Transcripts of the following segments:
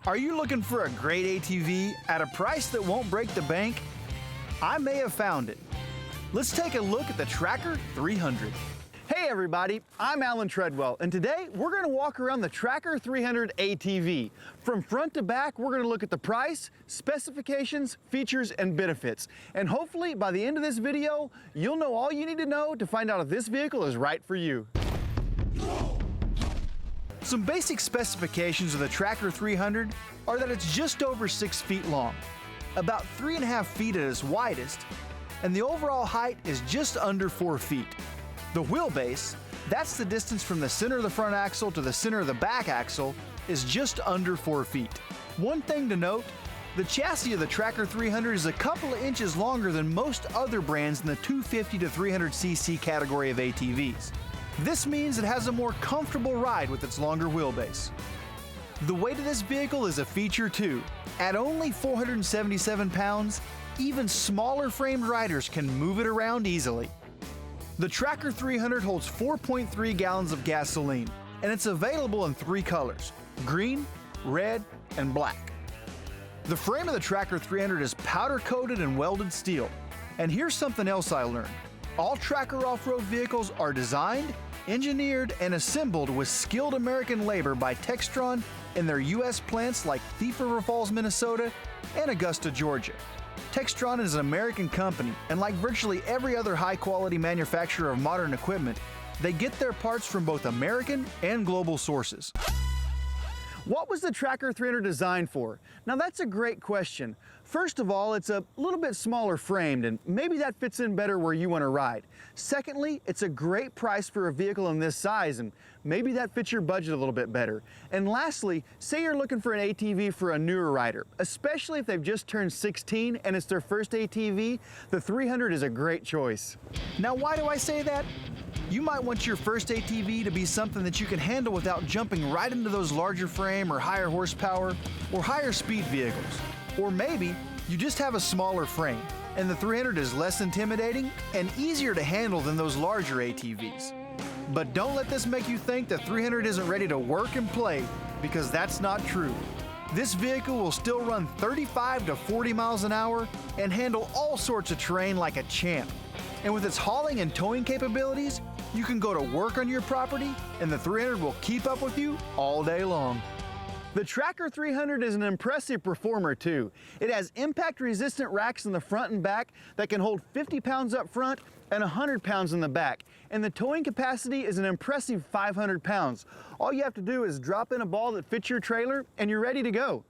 Are you looking for a great ATV at a price that won't break the bank? I may have found it. Let's take a look at the Tracker 300. Hey everybody, I'm Allen Treadwell, and today we're going to walk around the Tracker 300 ATV. From front to back, we're going to look at the price, specifications, features, and benefits. And hopefully by the end of this video, you'll know all you need to know to find out if this vehicle is right for you. Some basic specifications of the Tracker 300 are that it's just over 6 feet long, about 3.5 feet at its widest, and the overall height is just under 4 feet. The wheelbase, that's the distance from the center of the front axle to the center of the back axle, is just under 4 feet. One thing to note, the chassis of the Tracker 300 is a couple of inches longer than most other brands in the 250 to 300cc category of ATVs. This means it has a more comfortable ride with its longer wheelbase. The weight of this vehicle is a feature too. At only 477 pounds, even smaller framed riders can move it around easily. The Tracker 300 holds 4.3 gallons of gasoline, and it's available in 3 colors: green, red, and black. The frame of the Tracker 300 is powder-coated and welded steel. And here's something else I learned. All Tracker off-road vehicles are designed, engineered, and assembled with skilled American labor by Textron in their U.S. plants like Thief River Falls, Minnesota, and Augusta, Georgia. Textron is an American company, and like virtually every other high-quality manufacturer of modern equipment, they get their parts from both American and global sources. What was the Tracker 300 designed for? Now that's a great question. First of all, it's a little bit smaller framed, and maybe that fits in better where you want to ride. Secondly, it's a great price for a vehicle in this size, and maybe that fits your budget a little bit better. And lastly, say you're looking for an ATV for a newer rider, especially if they've just turned 16 and it's their first ATV, the 300 is a great choice. Now why do I say that? You might want your first ATV to be something that you can handle without jumping right into those larger frame or higher horsepower or higher speed vehicles. Or maybe you just have a smaller frame and the 300 is less intimidating and easier to handle than those larger ATVs. But don't let this make you think the 300 isn't ready to work and play, because that's not true. This vehicle will still run 35 to 40 miles an hour and handle all sorts of terrain like a champ. And with its hauling and towing capabilities, you can go to work on your property and the 300 will keep up with you all day long. The Tracker 300 is an impressive performer too. It has impact-resistant racks in the front and back that can hold 50 pounds up front and 100 pounds in the back. And the towing capacity is an impressive 500 pounds. All you have to do is drop in a ball that fits your trailer and you're ready to go.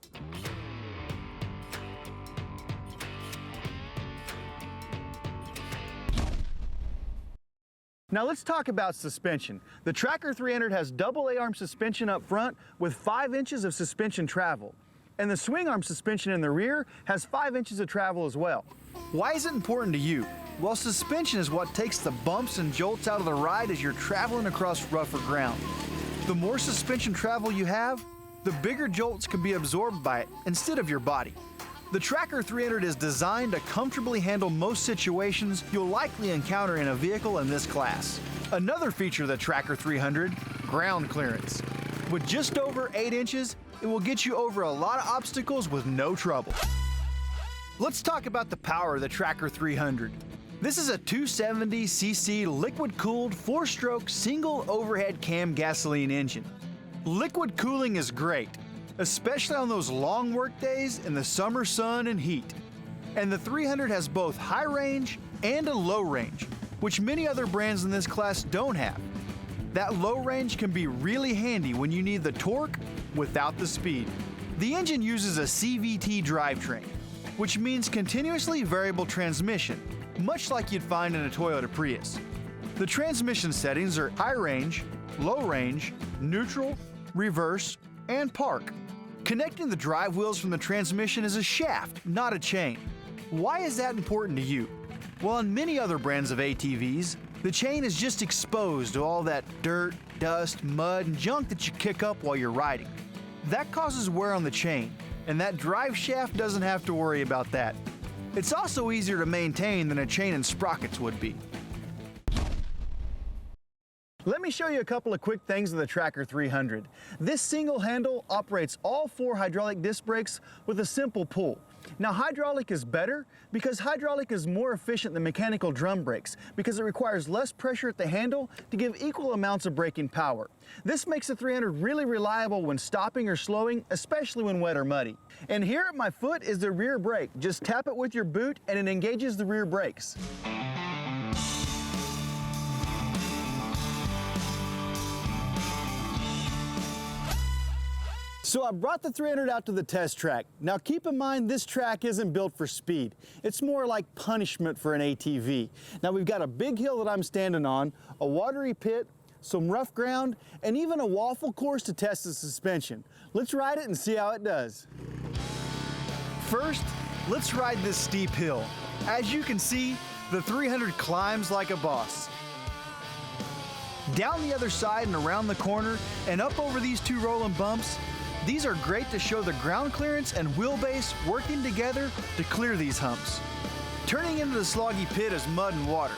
Now let's talk about suspension. The Tracker 300 has double A-arm suspension up front with 5 inches of suspension travel. And the swing arm suspension in the rear has 5 inches of travel as well. Why is it important to you? Well, suspension is what takes the bumps and jolts out of the ride as you're traveling across rougher ground. The more suspension travel you have, the bigger jolts can be absorbed by it instead of your body. The Tracker 300 is designed to comfortably handle most situations you'll likely encounter in a vehicle in this class. Another feature of the Tracker 300, ground clearance. With just over 8 inches, it will get you over a lot of obstacles with no trouble. Let's talk about the power of the Tracker 300. This is a 270cc liquid-cooled 4-stroke single overhead cam gasoline engine. Liquid cooling is great, especially on those long work days in the summer sun and heat. And the 300 has both high range and a low range, which many other brands in this class don't have. That low range can be really handy when you need the torque without the speed. The engine uses a CVT drivetrain, which means continuously variable transmission, much like you'd find in a Toyota Prius. The transmission settings are high range, low range, neutral, reverse, and park. Connecting the drive wheels from the transmission is a shaft, not a chain. Why is that important to you? Well, on many other brands of ATVs, the chain is just exposed to all that dirt, dust, mud, and junk that you kick up while you're riding. That causes wear on the chain, and that drive shaft doesn't have to worry about that. It's also easier to maintain than a chain and sprockets would be. Let me show you a couple of quick things with the Tracker 300. This single handle operates all 4 hydraulic disc brakes with a simple pull. Now, hydraulic is better because hydraulic is more efficient than mechanical drum brakes because it requires less pressure at the handle to give equal amounts of braking power. This makes the 300 really reliable when stopping or slowing, especially when wet or muddy. And here at my foot is the rear brake. Just tap it with your boot and it engages the rear brakes. So I brought the 300 out to the test track. Now keep in mind this track isn't built for speed. It's more like punishment for an ATV. Now we've got a big hill that I'm standing on, a watery pit, some rough ground, and even a waffle course to test the suspension. Let's ride it and see how it does. First, let's ride this steep hill. As you can see, the 300 climbs like a boss. Down the other side and around the corner and up over these 2 rolling bumps, these are great to show the ground clearance and wheelbase working together to clear these humps. Turning into the sloggy pit is mud and water.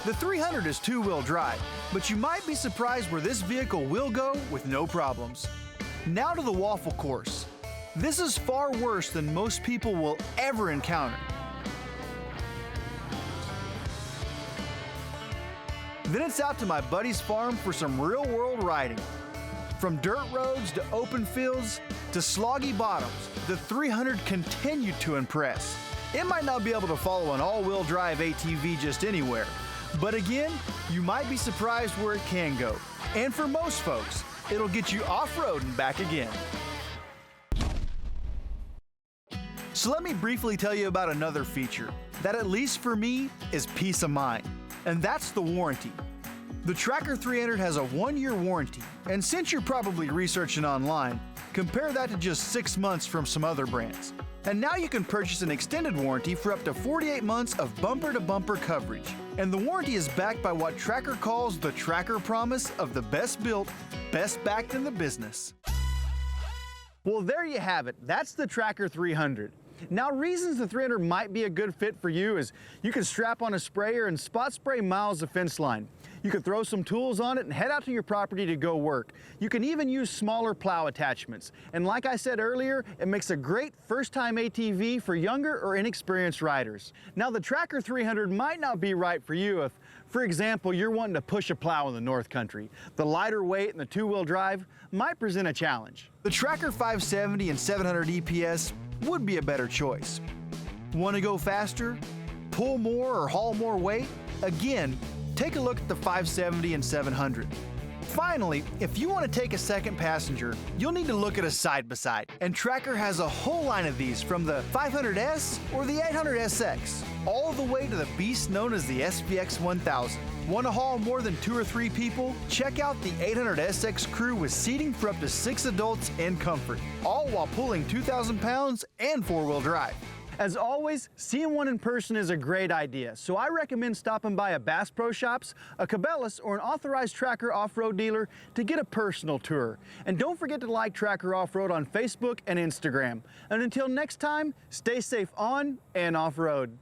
The 300 is 2-wheel drive, but you might be surprised where this vehicle will go with no problems. Now to the waffle course. This is far worse than most people will ever encounter. Then it's out to my buddy's farm for some real-world riding. From dirt roads to open fields to sloggy bottoms, the 300 continued to impress. It might not be able to follow an all-wheel drive ATV just anywhere, but again, you might be surprised where it can go. And for most folks, it'll get you off-road and back again. So let me briefly tell you about another feature that, at least for me, is peace of mind, and that's the warranty. The Tracker 300 has a 1-year warranty, and since you're probably researching online, compare that to just 6 months from some other brands. And now you can purchase an extended warranty for up to 48 months of bumper-to-bumper coverage. And the warranty is backed by what Tracker calls the Tracker Promise of the best built, best backed in the business. Well, there you have it. That's the Tracker 300. Now, reasons the 300 might be a good fit for you is you can strap on a sprayer and spot spray miles of fence line. You could throw some tools on it and head out to your property to go work. You can even use smaller plow attachments. And like I said earlier, it makes a great first-time ATV for younger or inexperienced riders. Now, the Tracker 300 might not be right for you if, for example, you're wanting to push a plow in the North Country. The lighter weight and the 2-wheel drive might present a challenge. The Tracker 570 and 700 EPS would be a better choice. Want to go faster, pull more, or haul more weight? Again, take a look at the 570 and 700. Finally, if you want to take a second passenger, you'll need to look at a side-by-side. And Tracker has a whole line of these, from the 500S or the 800SX, all the way to the beast known as the SPX 1000. Want to haul more than 2 or 3 people? Check out the 800SX crew with seating for up to 6 adults in comfort, all while pulling 2,000 pounds and 4-wheel drive. As always, seeing one in person is a great idea, so I recommend stopping by a Bass Pro Shops, a Cabela's, or an authorized Tracker off-road dealer to get a personal tour. And don't forget to like Tracker Off-Road on Facebook and Instagram. And until next time, stay safe on and off-road.